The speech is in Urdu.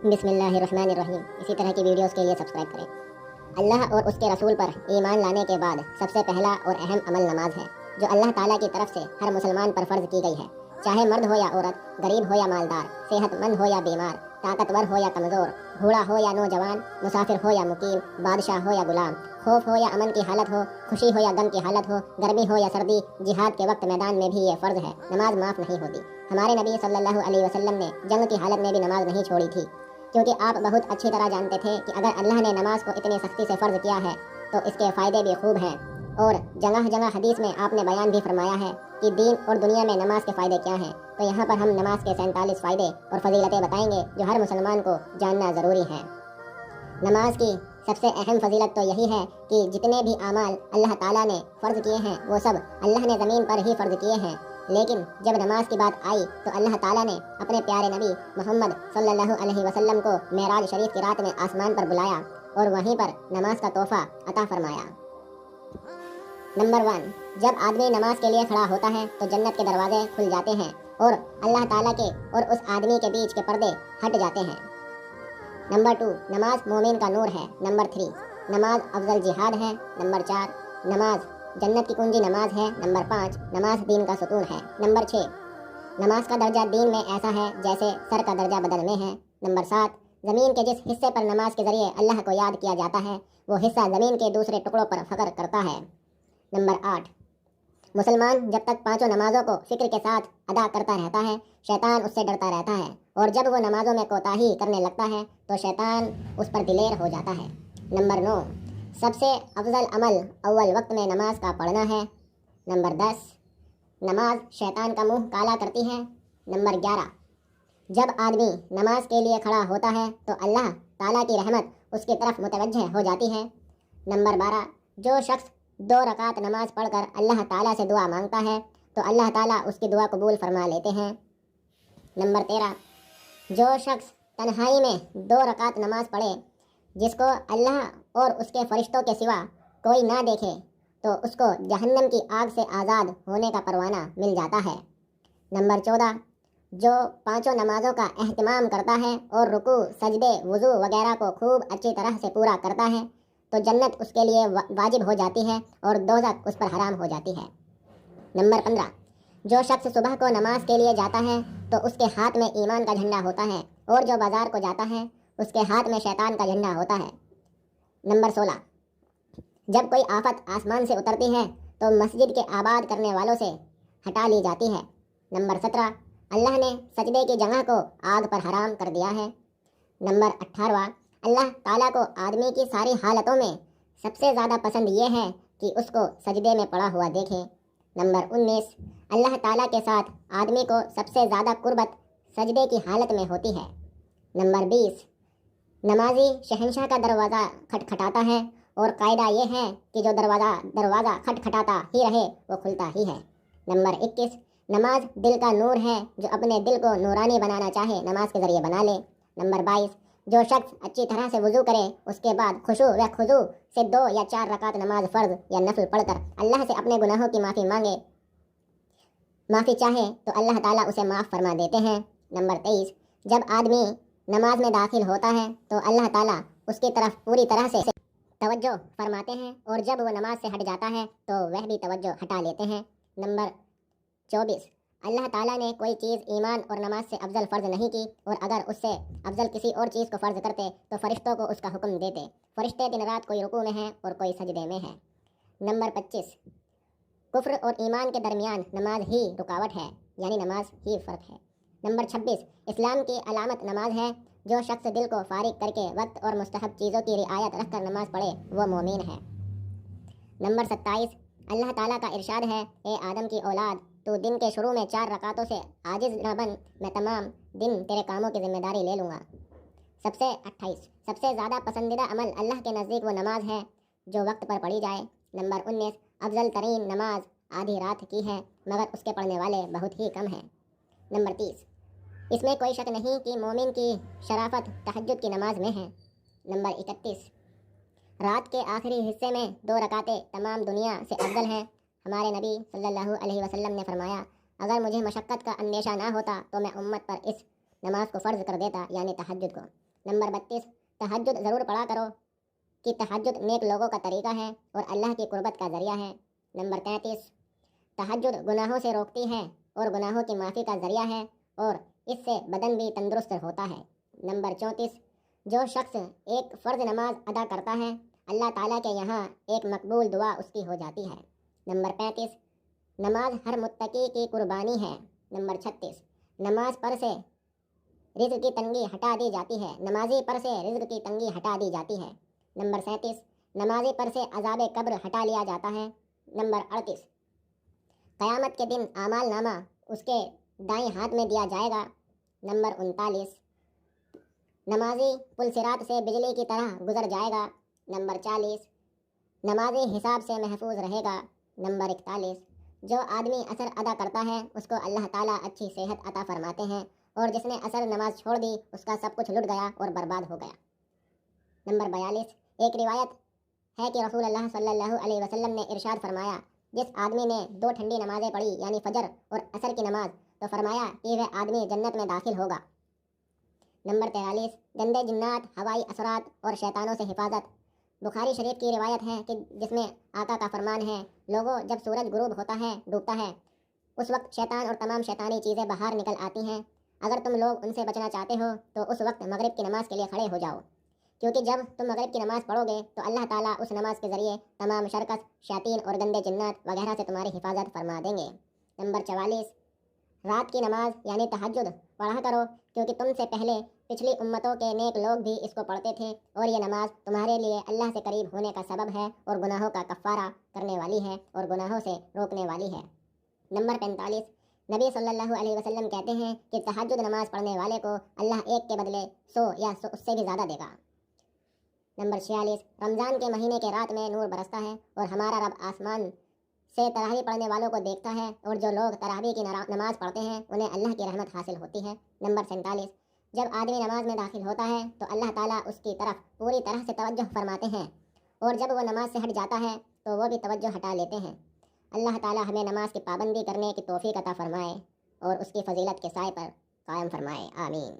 بسم اللہ الرحمن الرحیم۔ اسی طرح کی ویڈیوز کے لیے سبسکرائب کریں۔ اللہ اور اس کے رسول پر ایمان لانے کے بعد سب سے پہلا اور اہم عمل نماز ہے، جو اللہ تعالیٰ کی طرف سے ہر مسلمان پر فرض کی گئی ہے، چاہے مرد ہو یا عورت، غریب ہو یا مالدار، صحت مند ہو یا بیمار، طاقتور ہو یا کمزور، بوڑھا ہو یا نوجوان، مسافر ہو یا مقیم، بادشاہ ہو یا غلام، خوف ہو یا امن کی حالت ہو، خوشی ہو یا غم کی حالت ہو، گرمی ہو یا سردی، جہاد کے وقت میدان میں بھی یہ فرض ہے، نماز معاف نہیں ہوتی۔ ہمارے نبی صلی اللہ علیہ وسلم نے جنگ کی حالت میں بھی نماز نہیں چھوڑی تھی، کیونکہ آپ بہت اچھی طرح جانتے تھے کہ اگر اللہ نے نماز کو اتنی سختی سے فرض کیا ہے تو اس کے فائدے بھی خوب ہیں، اور جگہ جگہ حدیث میں آپ نے بیان بھی فرمایا ہے کہ دین اور دنیا میں نماز کے فائدے کیا ہیں۔ تو یہاں پر ہم نماز کے 47 فائدے اور فضیلتیں بتائیں گے جو ہر مسلمان کو جاننا ضروری ہے۔ نماز کی سب سے اہم فضیلت تو یہی ہے کہ جتنے بھی اعمال اللہ تعالیٰ نے فرض کیے ہیں وہ سب اللہ نے زمین پر ہی فرض کیے ہیں، لیکن جب نماز کی بات آئی تو اللہ تعالیٰ نے اپنے پیارے نبی محمد صلی اللہ علیہ وسلم کو معراج شریف کی رات میں آسمان پر بلایا اور وہیں پر نماز کا تحفہ عطا فرمایا۔ نمبر 1، جب آدمی نماز کے لیے کھڑا ہوتا ہے تو جنت کے دروازے کھل جاتے ہیں اور اللہ تعالیٰ کے اور اس آدمی کے بیچ کے پردے ہٹ جاتے ہیں۔ نمبر 2، نماز مومن کا نور ہے۔ نمبر 3، نماز افضل جہاد ہے۔ نمبر 4، نماز جنت کی کنجی نماز ہے۔ نمبر 5، نماز دین کا ستون ہے۔ نمبر 6، نماز کا درجہ دین میں ایسا ہے جیسے سر کا درجہ بدن میں ہے۔ نمبر 7، زمین کے جس حصے پر نماز کے ذریعے اللہ کو یاد کیا جاتا ہے وہ حصہ زمین کے دوسرے ٹکڑوں پر فخر کرتا ہے۔ نمبر 8، مسلمان جب تک 5 نمازوں کو فکر کے ساتھ ادا کرتا رہتا ہے شیطان اس سے ڈرتا رہتا ہے، اور جب وہ نمازوں میں کوتاہی کرنے لگتا ہے تو شیطان اس پر دلیر ہو جاتا ہے۔ نمبر 9، سب سے افضل عمل اول وقت میں نماز کا پڑھنا ہے۔ نمبر 10، نماز شیطان کا منہ کالا کرتی ہے۔ نمبر 11، جب آدمی نماز کے لیے کھڑا ہوتا ہے تو اللہ تعالیٰ کی رحمت اس کی طرف متوجہ ہو جاتی ہے۔ نمبر 12، جو شخص 2 رکعت نماز پڑھ کر اللہ تعالیٰ سے دعا مانگتا ہے تو اللہ تعالیٰ اس کی دعا قبول فرما لیتے ہیں۔ نمبر 13، جو شخص تنہائی میں 2 رکعت نماز پڑھے جس کو اللہ اور اس کے فرشتوں کے سوا کوئی نہ دیکھے تو اس کو جہنم کی آگ سے آزاد ہونے کا پروانہ مل جاتا ہے۔ نمبر 14، جو 5 نمازوں کا اہتمام کرتا ہے اور رکوع، سجدے، وضو وغیرہ کو خوب اچھی طرح سے پورا کرتا ہے تو جنت اس کے لیے واجب ہو جاتی ہے اور دوزخ اس پر حرام ہو جاتی ہے۔ نمبر 15، جو شخص صبح کو نماز کے لیے جاتا ہے تو اس کے ہاتھ میں ایمان کا جھنڈا ہوتا ہے، اور جو بازار کو جاتا ہے اس کے ہاتھ میں شیطان کا جھنڈا ہوتا ہے۔ نمبر 16، جب کوئی آفت آسمان سے اترتی ہے تو مسجد کے آباد کرنے والوں سے ہٹا لی جاتی ہے۔ نمبر 17، اللہ نے سجدے کی جگہ کو آگ پر حرام کر دیا ہے۔ نمبر 18، اللہ تعالیٰ کو آدمی کی ساری حالتوں میں سب سے زیادہ پسند یہ ہے کہ اس کو سجدے میں پڑا ہوا دیکھے۔ نمبر 19، اللہ تعالیٰ کے ساتھ آدمی کو سب سے زیادہ قربت سجدے کی حالت میں ہوتی ہے۔ نمبر 20، نمازی شہنشاہ کا دروازہ کھٹکھٹاتا ہے اور قاعدہ یہ ہے کہ جو دروازہ کھٹکھٹاتا ہی رہے وہ کھلتا ہی ہے۔ نمبر 21، نماز دل کا نور ہے، جو اپنے دل کو نورانی بنانا چاہے نماز کے ذریعے بنا لے۔ نمبر 22، جو شخص اچھی طرح سے وضو کرے اس کے بعد خشوع و خضوع سے 2 یا 4 رکعت نماز فرض یا نفل پڑھ کر اللہ سے اپنے گناہوں کی معافی چاہے تو اللہ تعالیٰ اسے معاف فرما دیتے ہیں۔ نمبر 23، جب آدمی نماز میں داخل ہوتا ہے تو اللہ تعالیٰ اس کی طرف پوری طرح سے توجہ فرماتے ہیں، اور جب وہ نماز سے ہٹ جاتا ہے تو وہ بھی توجہ ہٹا لیتے ہیں۔ نمبر 24، اللہ تعالیٰ نے کوئی چیز ایمان اور نماز سے افضل فرض نہیں کی، اور اگر اس سے افضل کسی اور چیز کو فرض کرتے تو فرشتوں کو اس کا حکم دیتے۔ فرشتے دن رات کوئی رکوع میں ہیں اور کوئی سجدے میں ہے۔ نمبر 25، کفر اور ایمان کے درمیان نماز ہی رکاوٹ ہے، یعنی نماز ہی فرق ہے۔ نمبر 26، اسلام کی علامت نماز ہے۔ جو شخص دل کو فارغ کر کے وقت اور مستحب چیزوں کی رعایت رکھ کر نماز پڑھے وہ مومن ہے۔ نمبر 27، اللہ تعالیٰ کا ارشاد ہے، اے آدم کی اولاد، تو دن کے شروع میں 4 رکعتوں سے عاجز نہ بن، میں تمام دن تیرے کاموں کی ذمہ داری لے لوں گا۔ 28، سب سے زیادہ پسندیدہ عمل اللہ کے نزدیک وہ نماز ہے جو وقت پر پڑھی جائے۔ نمبر 19، افضل ترین نماز آدھی رات کی ہے، مگر اس کے پڑھنے والے بہت ہی کم ہیں۔ نمبر 30، اس میں کوئی شک نہیں کہ مومن کی شرافت تہجد کی نماز میں ہے۔ نمبر 31، رات کے آخری حصے میں 2 رکعتیں تمام دنیا سے افضل ہیں۔ ہمارے نبی صلی اللہ علیہ وسلم نے فرمایا، اگر مجھے مشقت کا اندیشہ نہ ہوتا تو میں امت پر اس نماز کو فرض کر دیتا، یعنی تہجد کو۔ نمبر 32، تہجد ضرور پڑھا کرو کہ تہجد نیک لوگوں کا طریقہ ہے اور اللہ کی قربت کا ذریعہ ہے۔ نمبر 33، تہجد گناہوں سے روکتی ہے اور گناہوں کی معافی کا ذریعہ ہے اور اس سے بدن بھی تندرست ہوتا ہے۔ نمبر 34، جو شخص ایک فرض نماز ادا کرتا ہے اللہ تعالیٰ کے یہاں ایک مقبول دعا اس کی ہو جاتی ہے۔ نمبر 35، نماز ہر متقی کی قربانی ہے۔ نمبر 36، نماز پر سے رزق کی تنگی ہٹا دی جاتی ہے، نمازی پر سے رزق کی تنگی ہٹا دی جاتی ہے۔ نمبر 37، نمازی پر سے عذاب قبر ہٹا لیا جاتا ہے۔ نمبر 38، قیامت کے دن اعمال نامہ اس کے دائیں ہاتھ میں دیا جائے گا۔ نمبر 39، نمازی پل صراط سے بجلی کی طرح گزر جائے گا۔ نمبر 40، نمازی حساب سے محفوظ رہے گا۔ نمبر 41، جو آدمی عصر ادا کرتا ہے اس کو اللہ تعالیٰ اچھی صحت عطا فرماتے ہیں اور جس نے عصر نماز چھوڑ دی اس کا سب کچھ لٹ گیا اور برباد ہو گیا۔ نمبر 42، ایک روایت ہے کہ رسول اللہ صلی اللہ علیہ وسلم نے ارشاد فرمایا، جس آدمی نے 2 ٹھنڈی نمازیں پڑھی یعنی فجر اور عصر کی نماز تو فرمایا کہ وہ آدمی جنت میں داخل ہوگا۔ نمبر 43، گندے جنات، ہوائی اثرات اور شیطانوں سے حفاظت۔ بخاری شریف کی روایت ہے کہ جس میں آقا کا فرمان ہے، لوگوں جب سورج غروب ہوتا ہے ڈوبتا ہے اس وقت شیطان اور تمام شیطانی چیزیں باہر نکل آتی ہیں، اگر تم لوگ ان سے بچنا چاہتے ہو تو اس وقت مغرب کی نماز کے لیے کھڑے ہو جاؤ، کیونکہ جب تم مغرب کی نماز پڑھو گے تو اللہ تعالیٰ اس نماز کے ذریعے تمام شرکس، شیاطین اور گندے جنات وغیرہ سے تمہاری حفاظت فرما دیں گے۔ نمبر 44، رات کی نماز یعنی تہجد پڑھا کرو، کیونکہ تم سے پہلے پچھلی امتوں کے نیک لوگ بھی اس کو پڑھتے تھے اور یہ نماز تمہارے لیے اللہ سے قریب ہونے کا سبب ہے اور گناہوں کا کفارہ کرنے والی ہے اور گناہوں سے روکنے والی ہے۔ نمبر 45، نبی صلی اللہ علیہ وسلم کہتے ہیں کہ تہجد نماز پڑھنے والے کو اللہ ایک کے بدلے 100 یا اس سے بھی زیادہ دے گا۔ نمبر 46، رمضان کے مہینے کے رات میں نور برستا ہے اور ہمارا رب آسمان سے تراویح پڑھنے والوں کو دیکھتا ہے اور جو لوگ تراویح کی نماز پڑھتے ہیں انہیں اللہ کی رحمت حاصل ہوتی ہے۔ نمبر 47، جب آدمی نماز میں داخل ہوتا ہے تو اللہ تعالیٰ اس کی طرف پوری طرح سے توجہ فرماتے ہیں اور جب وہ نماز سے ہٹ جاتا ہے تو وہ بھی توجہ ہٹا لیتے ہیں۔ اللہ تعالیٰ ہمیں نماز کی پابندی کرنے کی توفیق عطا فرمائے اور اس کی فضیلت کے سائے پر قائم فرمائے، آمین۔